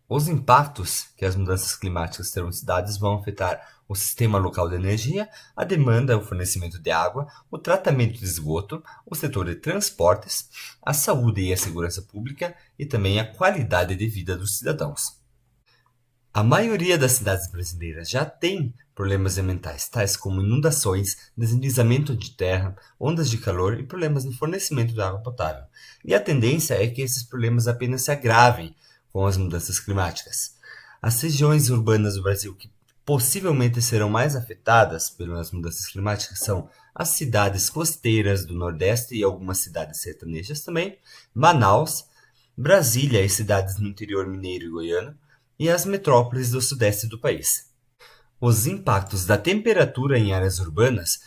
Os impactos que as mudanças climáticas terão em cidades vão afetar o sistema local de energia, a demanda, o fornecimento de água, o tratamento de esgoto, o setor de transportes, a saúde e a segurança pública e também a qualidade de vida dos cidadãos. A maioria das cidades brasileiras já tem problemas ambientais, tais como inundações, deslizamento de terra, ondas de calor e problemas no fornecimento de água potável. E a tendência é que esses problemas apenas se agravem com as mudanças climáticas. As regiões urbanas do Brasil que possivelmente serão mais afetadas pelas mudanças climáticas são as cidades costeiras do Nordeste e algumas cidades sertanejas também, Manaus, Brasília e cidades no interior mineiro e goiano, e as metrópoles do sudeste do país. Os impactos da temperatura em áreas urbanas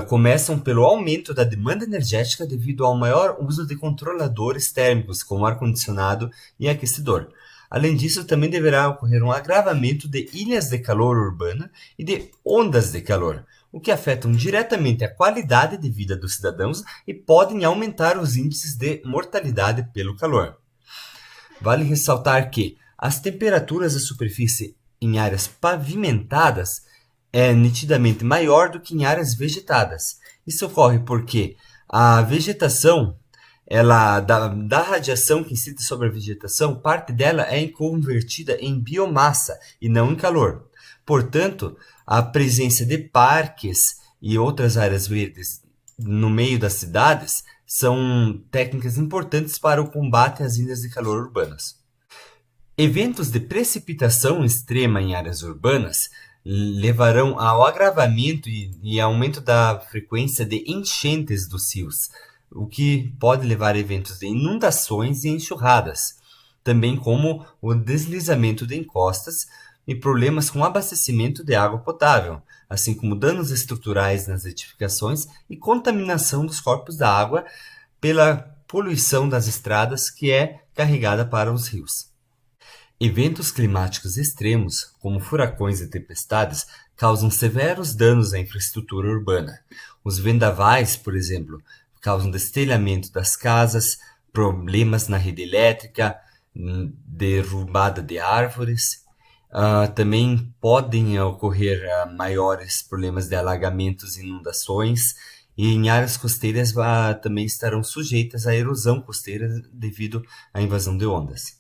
começam pelo aumento da demanda energética devido ao maior uso de controladores térmicos, como ar-condicionado e aquecedor. Além disso, também deverá ocorrer um agravamento de ilhas de calor urbana e de ondas de calor, o que afetam diretamente a qualidade de vida dos cidadãos e podem aumentar os índices de mortalidade pelo calor. Vale ressaltar que as temperaturas da superfície em áreas pavimentadas é nitidamente maior do que em áreas vegetadas. Isso ocorre porque a vegetação, da radiação que incide sobre a vegetação, parte dela é convertida em biomassa e não em calor. Portanto, a presença de parques e outras áreas verdes no meio das cidades são técnicas importantes para o combate às ilhas de calor urbanas. Eventos de precipitação extrema em áreas urbanas levarão ao agravamento e aumento da frequência de enchentes dos rios, o que pode levar a eventos de inundações e enxurradas, também como o deslizamento de encostas e problemas com abastecimento de água potável, assim como danos estruturais nas edificações e contaminação dos corpos da água pela poluição das estradas que é carregada para os rios. Eventos climáticos extremos, como furacões e tempestades, causam severos danos à infraestrutura urbana. Os vendavais, por exemplo, causam destelhamento das casas, problemas na rede elétrica, derrubada de árvores. Também podem ocorrer maiores problemas de alagamentos e inundações, e em áreas costeiras também estarão sujeitas à erosão costeira devido à invasão de ondas.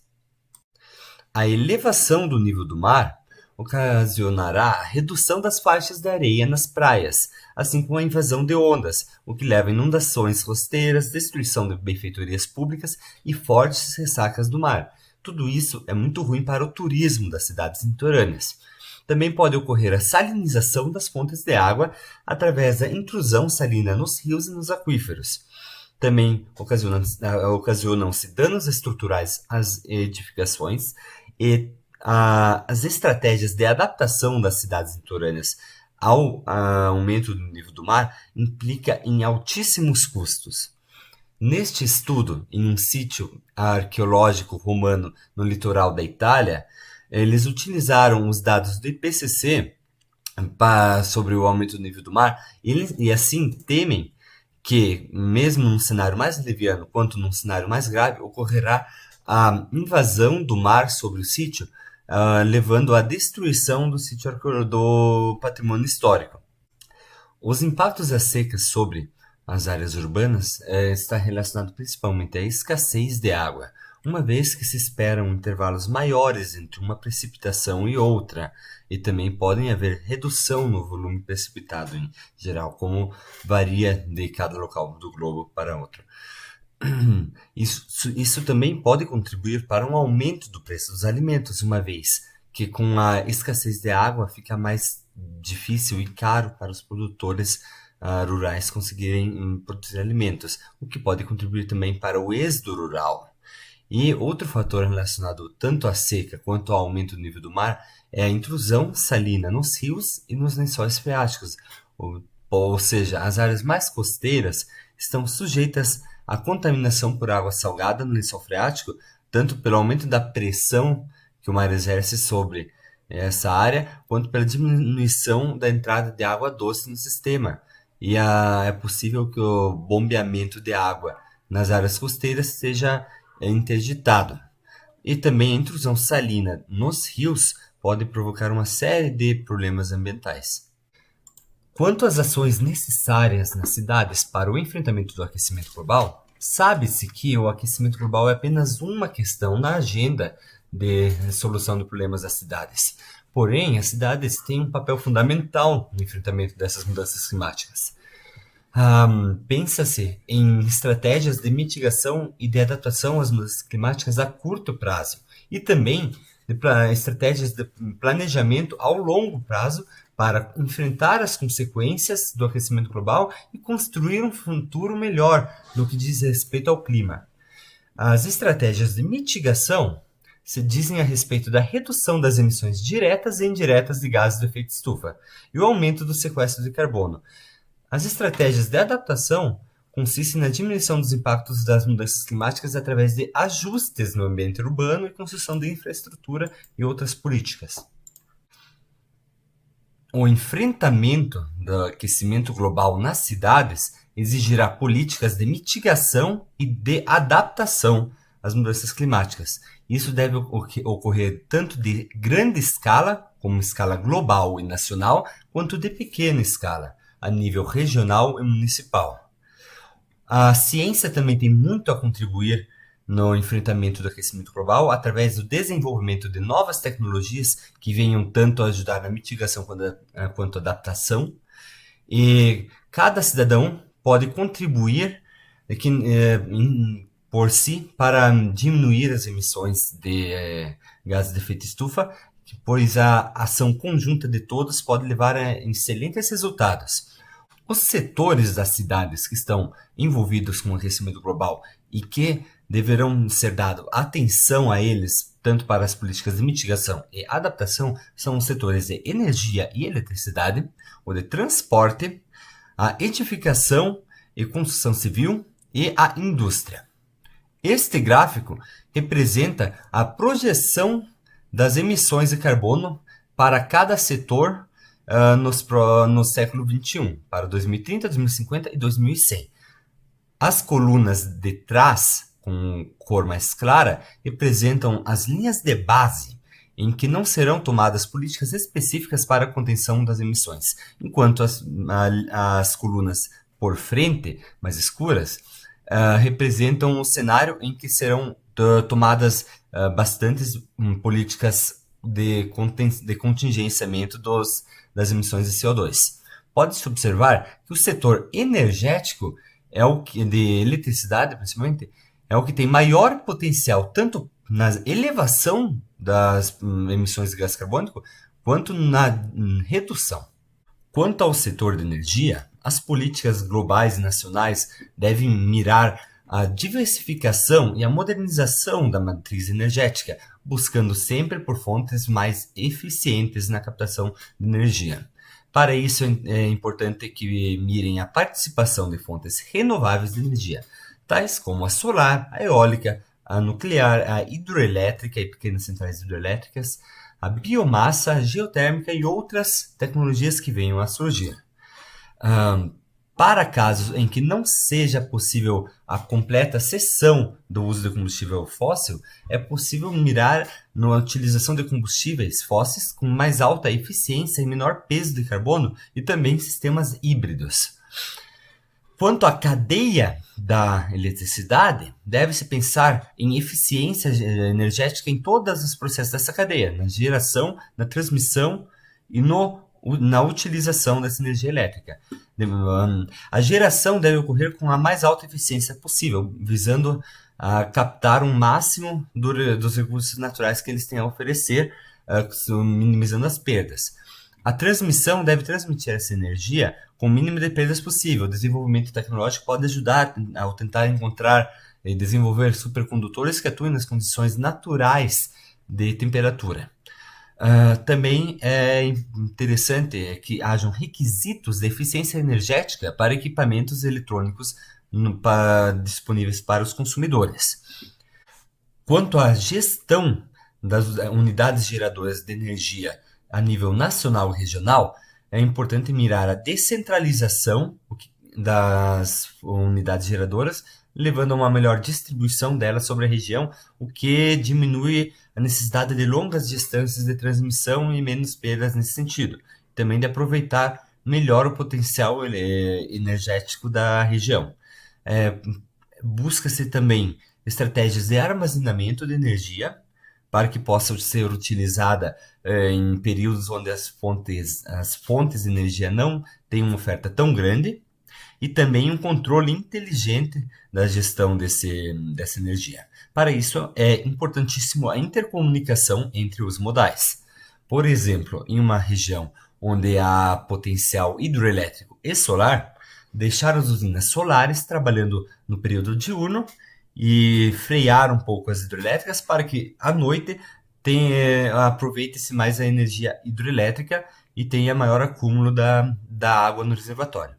A elevação do nível do mar ocasionará a redução das faixas de areia nas praias, assim como a invasão de ondas, o que leva a inundações costeiras, destruição de benfeitorias públicas e fortes ressacas do mar. Tudo isso é muito ruim para o turismo das cidades litorâneas. Também pode ocorrer a salinização das fontes de água através da intrusão salina nos rios e nos aquíferos. Também ocasionam-se danos estruturais às edificações e as estratégias de adaptação das cidades litorâneas ao aumento do nível do mar implica em altíssimos custos. Neste estudo, em um sítio arqueológico romano no litoral da Itália, eles utilizaram os dados do IPCC sobre o aumento do nível do mar e assim temem que, mesmo num cenário mais leviano quanto num cenário mais grave, ocorrerá a invasão do mar sobre o sítio, levando à destruição do sítio do patrimônio histórico. Os impactos das secas sobre as áreas urbanas está relacionado principalmente à escassez de água, uma vez que se esperam intervalos maiores entre uma precipitação e outra, e também podem haver redução no volume precipitado em geral, como varia de cada local do globo para outro. Isso também pode contribuir para um aumento do preço dos alimentos, uma vez que com a escassez de água fica mais difícil e caro para os produtores rurais conseguirem produzir alimentos, o que pode contribuir também para o êxodo rural. E outro fator relacionado tanto à seca quanto ao aumento do nível do mar é a intrusão salina nos rios e nos lençóis freáticos, ou seja, as áreas mais costeiras estão sujeitas à contaminação por água salgada no lençol freático, tanto pelo aumento da pressão que o mar exerce sobre essa área, quanto pela diminuição da entrada de água doce no sistema. E é possível que o bombeamento de água nas áreas costeiras seja interditado. e também a intrusão salina nos rios pode provocar uma série de problemas ambientais. Quanto às ações necessárias nas cidades para o enfrentamento do aquecimento global, sabe-se que o aquecimento global é apenas uma questão na agenda de solução de problemas das cidades. Porém, as cidades têm um papel fundamental no enfrentamento dessas mudanças climáticas. Pensa-se em estratégias de mitigação e de adaptação às mudanças climáticas a curto prazo e também estratégias de planejamento ao longo prazo para enfrentar as consequências do aquecimento global e construir um futuro melhor no que diz respeito ao clima. As estratégias de mitigação se dizem a respeito da redução das emissões diretas e indiretas de gases de efeito estufa e o aumento do sequestro de carbono. As estratégias de adaptação consistem na diminuição dos impactos das mudanças climáticas através de ajustes no ambiente urbano e construção de infraestrutura e outras políticas. O enfrentamento do aquecimento global nas cidades exigirá políticas de mitigação e de adaptação às mudanças climáticas. Isso deve ocorrer tanto de grande escala, como escala global e nacional, quanto de pequena escala, a nível regional e municipal. A ciência também tem muito a contribuir no enfrentamento do aquecimento global através do desenvolvimento de novas tecnologias que venham tanto a ajudar na mitigação quanto a adaptação. E cada cidadão pode contribuir por si para diminuir as emissões de gases de efeito estufa, pois a ação conjunta de todos pode levar a excelentes resultados. Os setores das cidades que estão envolvidos com o aquecimento global e que deverão ser dado atenção a eles, tanto para as políticas de mitigação e adaptação, são os setores de energia e eletricidade, o de transporte, a edificação e construção civil e a indústria. Este gráfico representa a projeção das emissões de carbono para cada setor no século XXI, para 2030, 2050 e 2100. As colunas de trás, com cor mais clara, representam as linhas de base em que não serão tomadas políticas específicas para a contenção das emissões, enquanto as colunas por frente, mais escuras, representam o cenário em que serão tomadas bastantes políticas de contingenciamento das emissões de CO2. Pode-se observar que o setor energético de eletricidade, principalmente, é o que tem maior potencial tanto na elevação das emissões de gás carbônico quanto na redução. Quanto ao setor de energia, as políticas globais e nacionais devem mirar a diversificação e a modernização da matriz energética, buscando sempre por fontes mais eficientes na captação de energia. Para isso, é importante que mirem a participação de fontes renováveis de energia, tais como a solar, a eólica, a nuclear, a hidroelétrica e pequenas centrais hidroelétricas, a biomassa, a geotérmica e outras tecnologias que venham a surgir. Para casos em que não seja possível a completa cessão do uso de combustível fóssil, é possível mirar na utilização de combustíveis fósseis com mais alta eficiência e menor peso de carbono e também sistemas híbridos. Quanto à cadeia da eletricidade, deve-se pensar em eficiência energética em todos os processos dessa cadeia, na geração, na transmissão e na utilização dessa energia elétrica. A geração deve ocorrer com a mais alta eficiência possível, visando a captar um máximo dos recursos naturais que eles têm a oferecer, minimizando as perdas. A transmissão deve transmitir essa energia com o mínimo de perdas possível. O desenvolvimento tecnológico pode ajudar ao tentar encontrar e desenvolver supercondutores que atuem nas condições naturais de temperatura. Também é interessante que hajam requisitos de eficiência energética para equipamentos eletrônicos disponíveis para os consumidores. Quanto à gestão das unidades geradoras de energia a nível nacional e regional, é importante mirar a descentralização das unidades geradoras, levando a uma melhor distribuição dela sobre a região, o que diminui a necessidade de longas distâncias de transmissão e menos perdas nesse sentido. Também de aproveitar melhor o potencial energético da região. É, Busca-se também estratégias de armazenamento de energia para que possa ser utilizada em períodos onde as fontes de energia não têm uma oferta tão grande, e também um controle inteligente da gestão dessa energia. Para isso, é importantíssimo a intercomunicação entre os modais. Por exemplo, em uma região onde há potencial hidroelétrico e solar, deixar as usinas solares trabalhando no período diurno e frear um pouco as hidrelétricas para que à noite aproveite-se mais a energia hidrelétrica e tenha maior acúmulo da água no reservatório.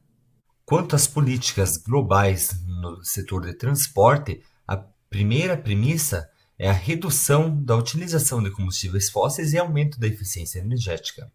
Quanto às políticas globais no setor de transporte, a primeira premissa é a redução da utilização de combustíveis fósseis e aumento da eficiência energética.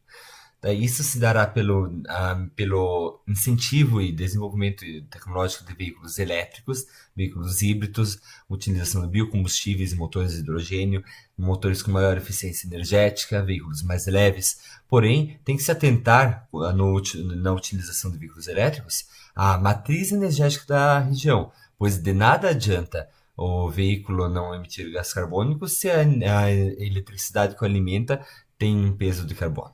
Isso se dará pelo incentivo e desenvolvimento tecnológico de veículos elétricos, veículos híbridos, utilização de biocombustíveis e motores de hidrogênio, motores com maior eficiência energética, veículos mais leves. Porém, tem que se atentar na utilização de veículos elétricos à matriz energética da região, pois de nada adianta o veículo não emitir gás carbônico se a eletricidade que o alimenta tem um peso de carbono.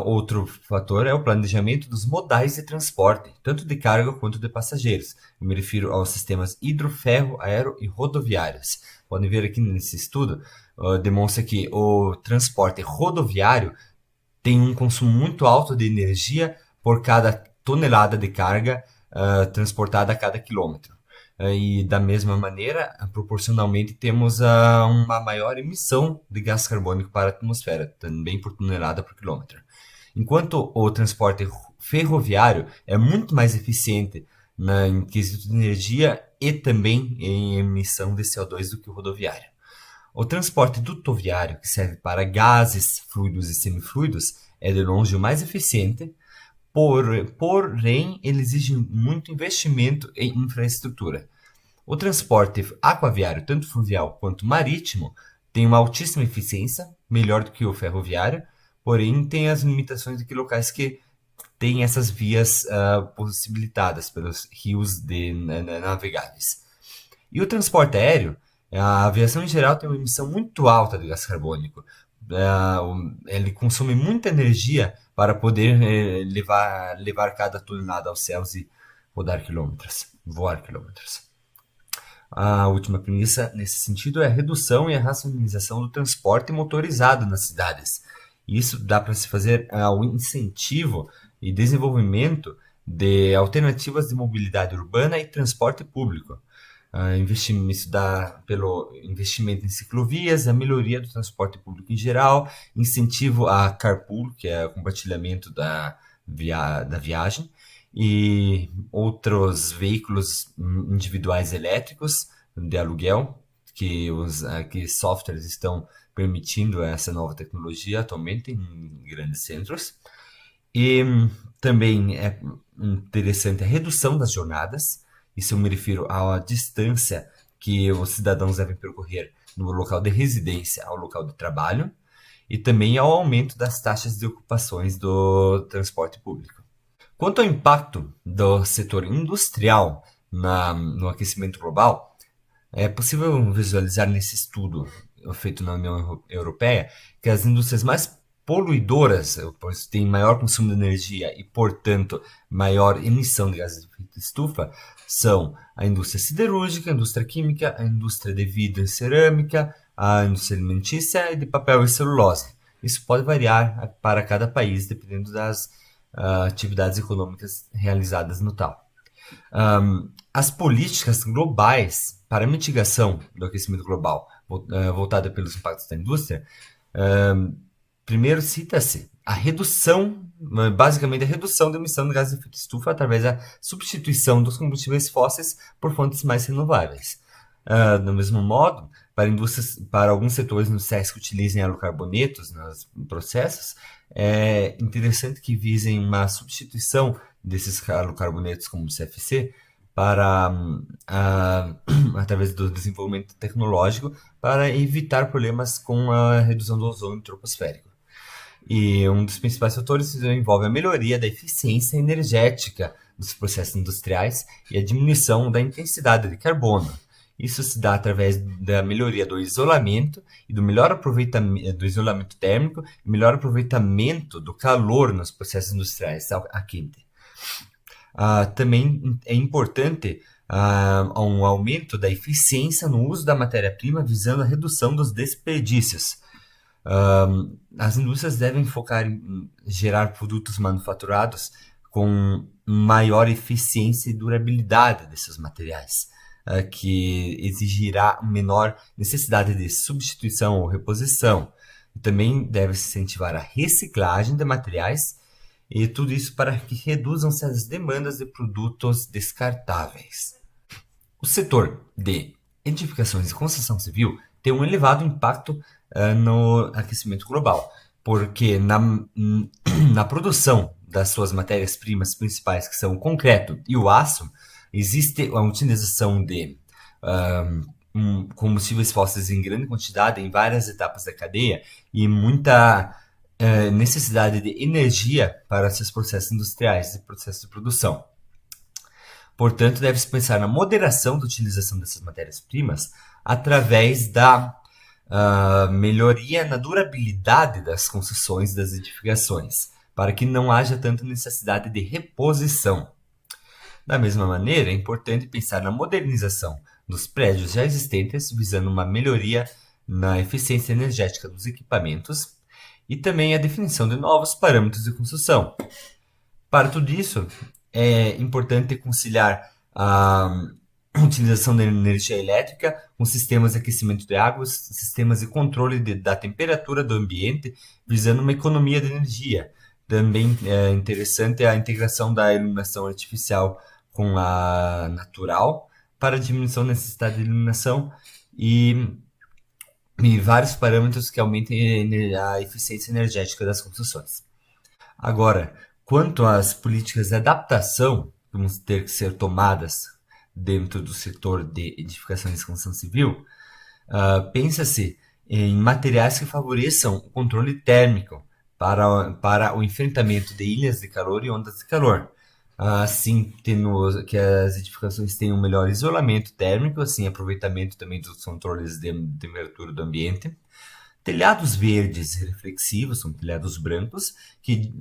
Outro fator é o planejamento dos modais de transporte, tanto de carga quanto de passageiros. Eu me refiro aos sistemas hidroferro, aero e rodoviários. Podem ver aqui nesse estudo, demonstra que o transporte rodoviário tem um consumo muito alto de energia por cada tonelada de carga transportada a cada quilômetro. E da mesma maneira, proporcionalmente, temos uma maior emissão de gás carbônico para a atmosfera, também por tonelada por quilômetro. Enquanto o transporte ferroviário é muito mais eficiente em quesito de energia e também em emissão de CO2 do que o rodoviário. O transporte dutoviário, que serve para gases, fluidos e semifluidos, é de longe o mais eficiente, porém ele exige muito investimento em infraestrutura. O transporte aquaviário, tanto fluvial quanto marítimo, tem uma altíssima eficiência, melhor do que o ferroviário, porém tem as limitações de que locais que têm essas vias possibilitadas pelos rios navegáveis. E o transporte aéreo, a aviação em geral tem uma emissão muito alta de gás carbônico. Ele consome muita energia para poder levar cada tonelada aos céus e voar quilômetros. A última premissa nesse sentido é a redução e a racionalização do transporte motorizado nas cidades. Isso dá para se fazer ao incentivo e desenvolvimento de alternativas de mobilidade urbana e transporte público. Isso dá pelo investimento em ciclovias, a melhoria do transporte público em geral, incentivo a carpool, que é o compartilhamento da viagem, e outros veículos individuais elétricos de aluguel, que softwares estão permitindo essa nova tecnologia atualmente em grandes centros. E também é interessante a redução das jornadas. Isso eu me refiro à distância que os cidadãos devem percorrer no local de residência ao local de trabalho, e também ao aumento das taxas de ocupações do transporte público. Quanto ao impacto do setor industrial no aquecimento global, é possível visualizar nesse estudo feito na União Europeia que as indústrias mais poluidoras, pois têm maior consumo de energia e, portanto, maior emissão de gases de efeito de estufa, são a indústria siderúrgica, a indústria química, a indústria de vidro e cerâmica, a indústria alimentícia e de papel e celulose. Isso pode variar para cada país, dependendo das atividades econômicas realizadas no tal. As políticas globais para a mitigação do aquecimento global, voltada pelos impactos da indústria, primeiro cita-se a redução, basicamente a redução da emissão de gases de efeito de estufa através da substituição dos combustíveis fósseis por fontes mais renováveis. Do mesmo modo, para alguns setores industriais que utilizem halocarbonetos nos processos, é interessante que visem uma substituição desses halocarbonetos como o CFC para, através do desenvolvimento tecnológico, para evitar problemas com a redução do ozônio troposférico. E um dos principais fatores envolve a melhoria da eficiência energética dos processos industriais e a diminuição da intensidade de carbono. Isso se dá através da melhoria do isolamento e do melhor aproveitamento do isolamento térmico e melhor aproveitamento do calor nos processos industriais a quente. Também é importante um aumento da eficiência no uso da matéria-prima visando a redução dos desperdícios. As indústrias devem focar em gerar produtos manufaturados com maior eficiência e durabilidade desses materiais, que exigirá menor necessidade de substituição ou reposição. Também deve-se incentivar a reciclagem de materiais e tudo isso para que reduzam-se as demandas de produtos descartáveis. O setor de edificações e construção civil tem um elevado impacto no aquecimento global, porque na produção das suas matérias-primas principais, que são o concreto e o aço, existe a utilização de combustíveis fósseis em grande quantidade em várias etapas da cadeia e muita necessidade de energia para esses processos industriais e processos de produção. Portanto, deve-se pensar na moderação da utilização dessas matérias-primas através da melhoria na durabilidade das construções das edificações, para que não haja tanta necessidade de reposição. Da mesma maneira, é importante pensar na modernização dos prédios já existentes, visando uma melhoria na eficiência energética dos equipamentos e também a definição de novos parâmetros de construção. Para tudo isso, é importante conciliar a utilização da energia elétrica com sistemas de aquecimento de águas, sistemas de controle da temperatura do ambiente, visando uma economia de energia. Também é interessante a integração da iluminação artificial com a natural para diminuição da necessidade de iluminação e vários parâmetros que aumentem a eficiência energética das construções. Agora, quanto às políticas de adaptação que vão ter que ser tomadas dentro do setor de edificações e construção civil, pensa-se em materiais que favoreçam o controle térmico para o enfrentamento de ilhas de calor e ondas de calor. Assim, que as edificações tenham um melhor isolamento térmico, assim, aproveitamento também dos controles de temperatura do ambiente. Telhados verdes reflexivos, são telhados brancos, que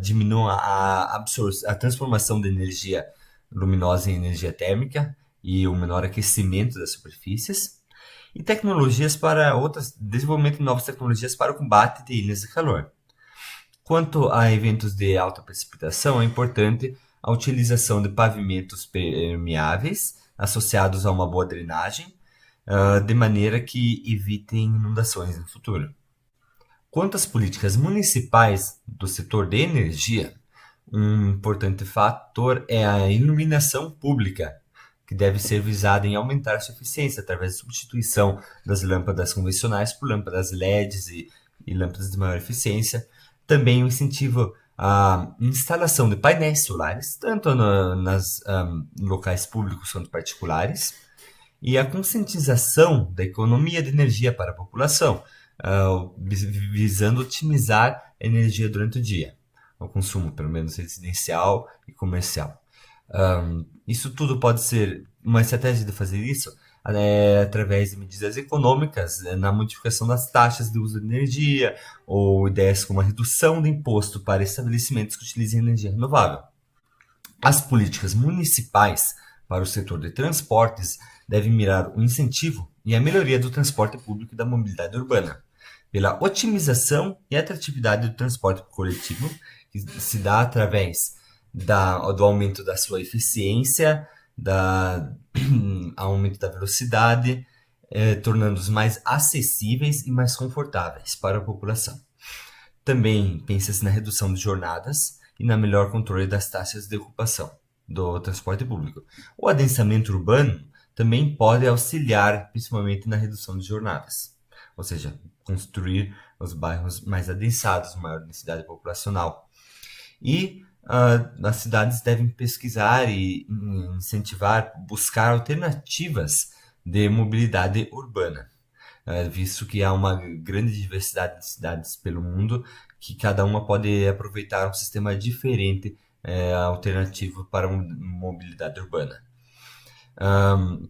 diminuam a transformação de energia luminosa em energia térmica e o menor aquecimento das superfícies. E desenvolvimento de novas tecnologias para o combate de ilhas de calor. Quanto a eventos de alta precipitação, é importante a utilização de pavimentos permeáveis associados a uma boa drenagem, de maneira que evitem inundações no futuro. Quanto às políticas municipais do setor de energia, um importante fator é a iluminação pública, que deve ser visada em aumentar sua eficiência através da substituição das lâmpadas convencionais por lâmpadas LEDs e lâmpadas de maior eficiência. Também o incentivo à instalação de painéis solares, tanto nos locais públicos quanto particulares, e a conscientização da economia de energia para a população, visando otimizar a energia durante o dia, o consumo, pelo menos residencial e comercial. Isso tudo pode ser uma estratégia de fazer isso através de medidas econômicas na modificação das taxas de uso de energia ou ideias como a redução do imposto para estabelecimentos que utilizem energia renovável. As políticas municipais para o setor de transportes devem mirar o incentivo e a melhoria do transporte público e da mobilidade urbana, pela otimização e atratividade do transporte coletivo, que se dá através do aumento da sua eficiência, aumento da velocidade, tornando-os mais acessíveis e mais confortáveis para a população. Também pensa-se na redução de jornadas e na melhor controle das taxas de ocupação do transporte público. O adensamento urbano também pode auxiliar, principalmente na redução de jornadas, ou seja, construir os bairros mais adensados, maior densidade populacional. E as cidades devem pesquisar e incentivar, buscar alternativas de mobilidade urbana, visto que há uma grande diversidade de cidades pelo mundo, que cada uma pode aproveitar um sistema diferente, alternativo para a mobilidade urbana.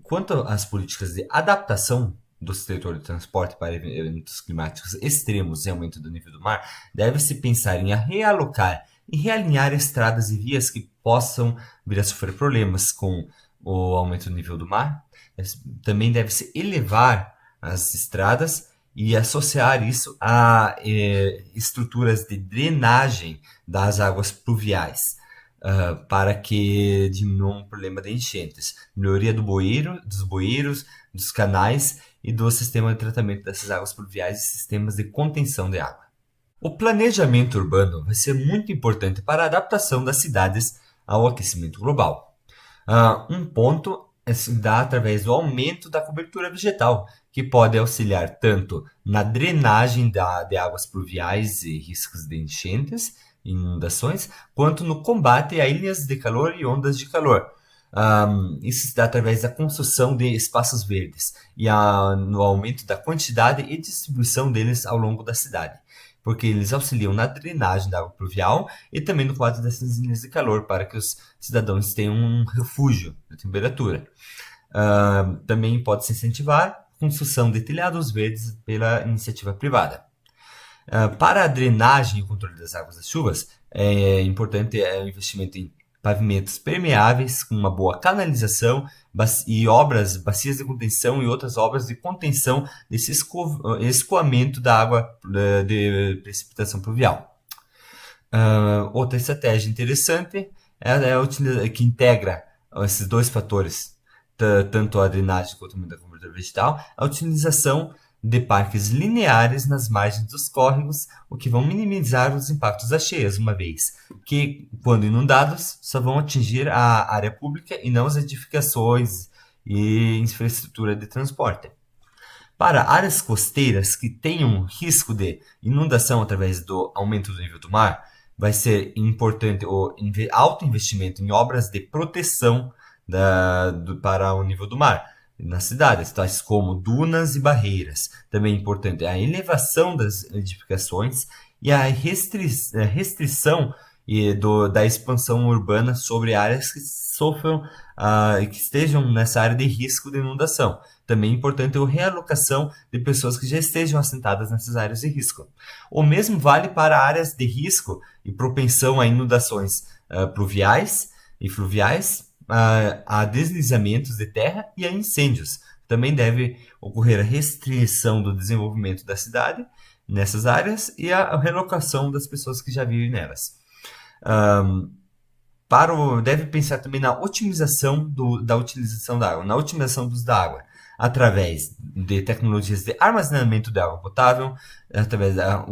Quanto às políticas de adaptação do setor de transporte para eventos climáticos extremos e aumento do nível do mar, deve-se pensar em realocar e realinhar estradas e vias que possam vir a sofrer problemas com o aumento do nível do mar. Também deve-se elevar as estradas e associar isso a estruturas de drenagem das águas pluviais, para que diminuam o problema de enchentes, melhoria dos bueiros, dos canais e do sistema de tratamento dessas águas pluviais e sistemas de contenção de água. O planejamento urbano vai ser muito importante para a adaptação das cidades ao aquecimento global. Um ponto se dá através do aumento da cobertura vegetal, que pode auxiliar tanto na drenagem de águas pluviais e riscos de enchentes, inundações, quanto no combate a ilhas de calor e ondas de calor. Isso se dá através da construção de espaços verdes e no aumento da quantidade e distribuição deles ao longo da cidade, porque eles auxiliam na drenagem da água pluvial e também no combate dessas ilhas de calor, para que os cidadãos tenham um refúgio da temperatura. Também pode-se incentivar a construção de telhados verdes pela iniciativa privada. Para a drenagem e o controle das águas das chuvas, é importante o investimento em pavimentos permeáveis, com uma boa canalização e bacias de contenção e outras obras de contenção desse escoamento da água de precipitação pluvial. Outra estratégia interessante é que integra esses dois fatores, tanto a drenagem quanto a cobertura vegetal, a utilização de parques lineares nas margens dos córregos, o que vão minimizar os impactos das cheias, uma vez que, quando inundados, só vão atingir a área pública e não as edificações e infraestrutura de transporte. Para áreas costeiras que tenham risco de inundação através do aumento do nível do mar, vai ser importante o alto investimento em obras de proteção para o nível do mar nas cidades, tais como dunas e barreiras. Também é importante a elevação das edificações e a restrição da expansão urbana sobre áreas que sofram e que estejam nessa área de risco de inundação. Também é importante a realocação de pessoas que já estejam assentadas nessas áreas de risco. O mesmo vale para áreas de risco e propensão a inundações pluviais e fluviais, a deslizamentos de terra e a incêndios. Também deve ocorrer a restrição do desenvolvimento da cidade nessas áreas e a relocação das pessoas que já vivem nelas. Deve pensar também na otimização da utilização da água, na otimização do uso da água, através de tecnologias de armazenamento de água potável, através da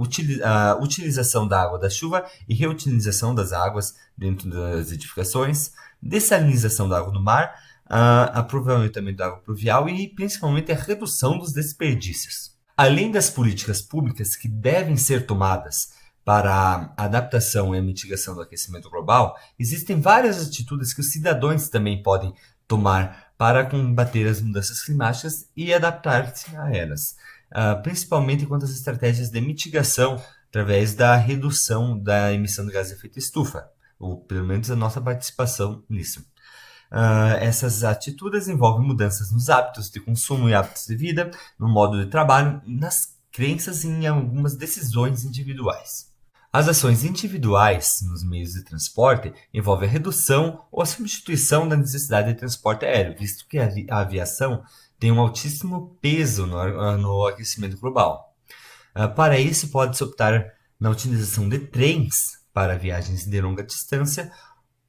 utilização da água da chuva e reutilização das águas dentro das edificações, dessalinização da água do mar, aproveitamento da água pluvial e principalmente a redução dos desperdícios. Além das políticas públicas que devem ser tomadas para a adaptação e a mitigação do aquecimento global, existem várias atitudes que os cidadãos também podem tomar para combater as mudanças climáticas e adaptar-se a elas, principalmente quanto às estratégias de mitigação através da redução da emissão de gases de efeito estufa, ou pelo menos a nossa participação nisso. Essas atitudes envolvem mudanças nos hábitos de consumo e hábitos de vida, no modo de trabalho, nas crenças e em algumas decisões individuais. As ações individuais nos meios de transporte envolvem a redução ou a substituição da necessidade de transporte aéreo, visto que a aviação tem um altíssimo peso no aquecimento global. Para isso, pode-se optar na utilização de trens para viagens de longa distância,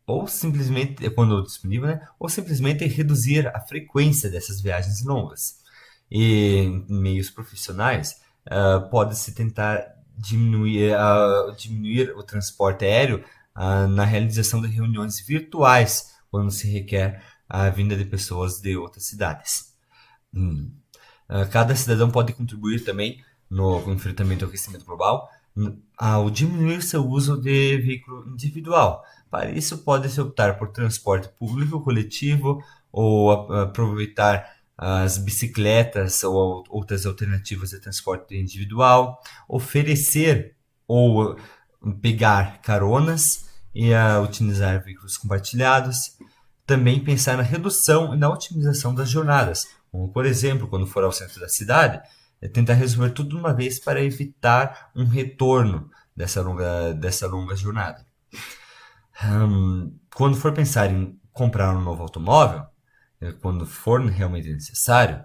ou simplesmente, quando disponível, ou simplesmente reduzir a frequência dessas viagens longas. E em meios profissionais, pode-se tentar diminuir o transporte aéreo na realização de reuniões virtuais, quando se requer a vinda de pessoas de outras cidades. Cada cidadão pode contribuir também no enfrentamento ao aquecimento global, ao diminuir seu uso de veículo individual. Para isso, pode-se optar por transporte público coletivo ou aproveitar as bicicletas ou outras alternativas de transporte individual, oferecer ou pegar caronas e utilizar veículos compartilhados. Também pensar na redução e na otimização das jornadas, como, por exemplo, quando for ao centro da cidade, tentar resolver tudo de uma vez para evitar um retorno dessa longa jornada. Quando for pensar em comprar um novo automóvel, quando for realmente necessário,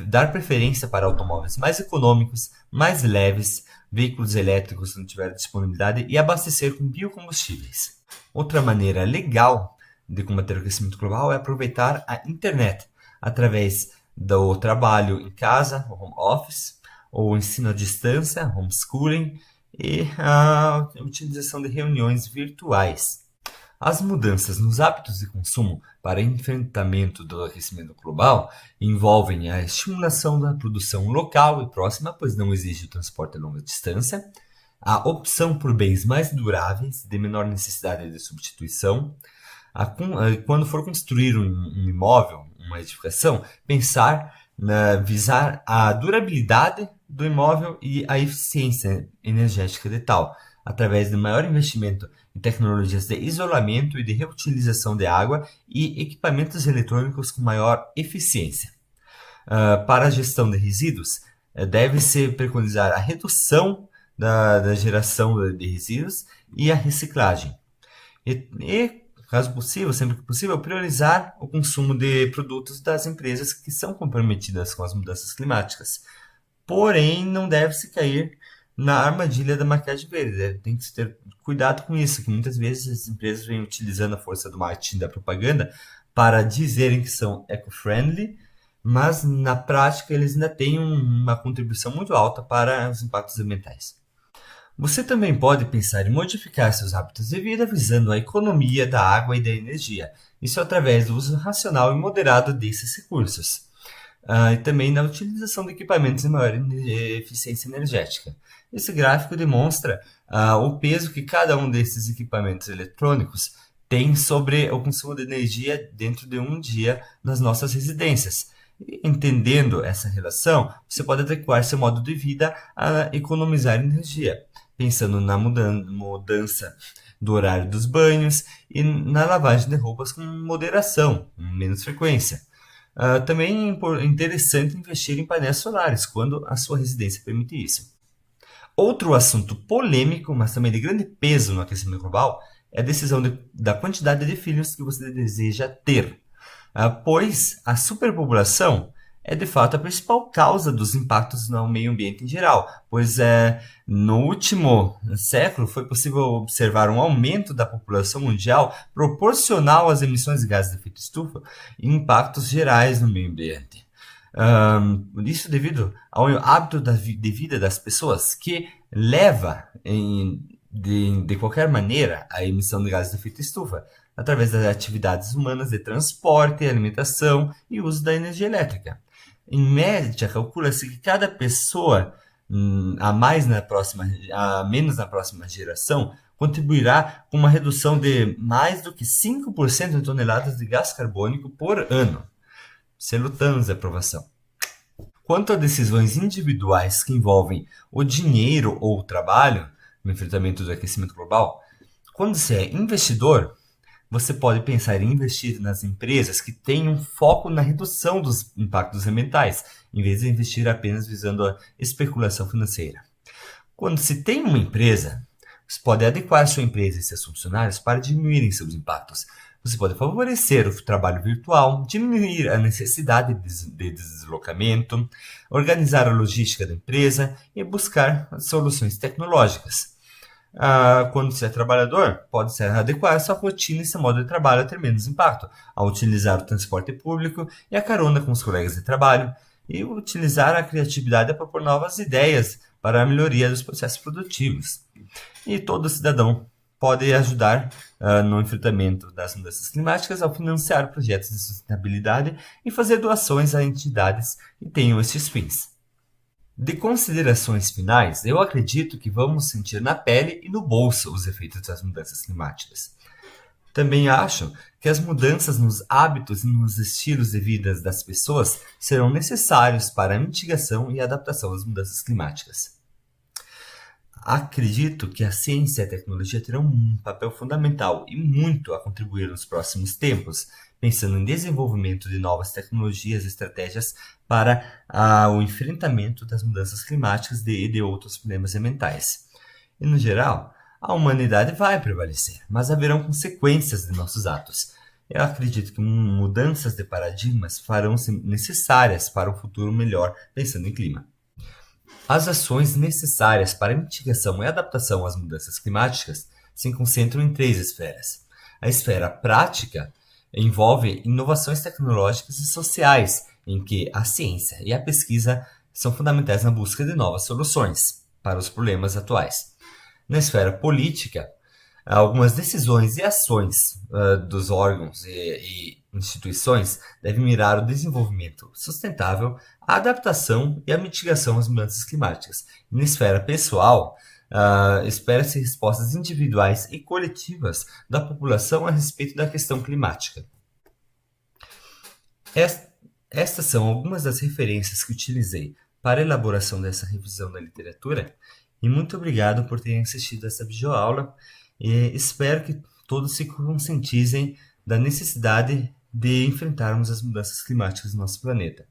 dar preferência para automóveis mais econômicos, mais leves, veículos elétricos se não tiver disponibilidade e abastecer com biocombustíveis. Outra maneira legal de combater o aquecimento global é aproveitar a internet através do trabalho em casa, home office, ou ensino à distância, homeschooling, e a utilização de reuniões virtuais. As mudanças nos hábitos de consumo para enfrentamento do aquecimento global envolvem a estimulação da produção local e próxima, pois não exige o transporte a longa distância, a opção por bens mais duráveis, de menor necessidade de substituição, quando for construir um imóvel, uma edificação, visar a durabilidade do imóvel e a eficiência energética de tal, através de maior investimento em tecnologias de isolamento e de reutilização de água e equipamentos eletrônicos com maior eficiência. Para a gestão de resíduos, deve-se preconizar a redução da geração de resíduos e a reciclagem. Caso possível, sempre que possível, priorizar o consumo de produtos das empresas que são comprometidas com as mudanças climáticas. Porém, não deve-se cair na armadilha da maquiagem verde. Tem que ter cuidado com isso, que muitas vezes as empresas vêm utilizando a força do marketing e da propaganda para dizerem que são eco-friendly, mas na prática eles ainda têm uma contribuição muito alta para os impactos ambientais. Você também pode pensar em modificar seus hábitos de vida visando a economia da água e da energia, isso através do uso racional e moderado desses recursos. E também na utilização de equipamentos de maior eficiência energética. Esse gráfico demonstra o peso que cada um desses equipamentos eletrônicos tem sobre o consumo de energia dentro de um dia nas nossas residências. E, entendendo essa relação, você pode adequar seu modo de vida a economizar energia, pensando na mudança do horário dos banhos e na lavagem de roupas com moderação, com menos frequência. Também é interessante investir em painéis solares, quando a sua residência permite isso. Outro assunto polêmico, mas também de grande peso no aquecimento global, é a decisão da quantidade de filhos que você deseja ter. Pois a superpopulação é de fato a principal causa dos impactos no meio ambiente em geral, pois no último século foi possível observar um aumento da população mundial proporcional às emissões de gases de efeito estufa e impactos gerais no meio ambiente. Isso devido ao hábito de vida das pessoas, que leva de qualquer maneira a emissão de gases de efeito estufa, através das atividades humanas de transporte, alimentação e uso da energia elétrica. Em média, calcula-se que cada pessoa a menos na próxima geração contribuirá com uma redução de mais do que 5% de toneladas de gás carbônico por ano. Selo TANS de aprovação. Quanto a decisões individuais que envolvem o dinheiro ou o trabalho no enfrentamento do aquecimento global, quando você é investidor, você pode pensar em investir nas empresas que têm um foco na redução dos impactos ambientais, em vez de investir apenas visando a especulação financeira. Quando se tem uma empresa, você pode adequar sua empresa e seus funcionários para diminuírem seus impactos. Você pode favorecer o trabalho virtual, diminuir a necessidade de deslocamento, organizar a logística da empresa e buscar soluções tecnológicas. Quando você é trabalhador, pode-se adequar sua rotina e seu modo de trabalho a ter menos impacto, ao utilizar o transporte público e a carona com os colegas de trabalho, e utilizar a criatividade para propor novas ideias para a melhoria dos processos produtivos. E todo cidadão pode ajudar no enfrentamento das mudanças climáticas ao financiar projetos de sustentabilidade e fazer doações a entidades que tenham esses fins. De considerações finais, eu acredito que vamos sentir na pele e no bolso os efeitos das mudanças climáticas. Também acho que as mudanças nos hábitos e nos estilos de vida das pessoas serão necessários para a mitigação e adaptação às mudanças climáticas. Acredito que a ciência e a tecnologia terão um papel fundamental e muito a contribuir nos próximos tempos, pensando em desenvolvimento de novas tecnologias e estratégias para o enfrentamento das mudanças climáticas e de outros problemas ambientais. E, no geral, a humanidade vai prevalecer, mas haverão consequências de nossos atos. Eu acredito que mudanças de paradigmas farão-se necessárias para um futuro melhor pensando em clima. As ações necessárias para a mitigação e adaptação às mudanças climáticas se concentram em três esferas. A esfera prática envolve inovações tecnológicas e sociais, em que a ciência e a pesquisa são fundamentais na busca de novas soluções para os problemas atuais. Na esfera política, algumas decisões e ações dos órgãos e instituições devem mirar o desenvolvimento sustentável, a adaptação e a mitigação às mudanças climáticas. Na esfera pessoal, espera-se respostas individuais e coletivas da população a respeito da questão climática. Estas são algumas das referências que utilizei para a elaboração dessa revisão da literatura e muito obrigado por terem assistido essa videoaula e espero que todos se conscientizem da necessidade de enfrentarmos as mudanças climáticas no nosso planeta.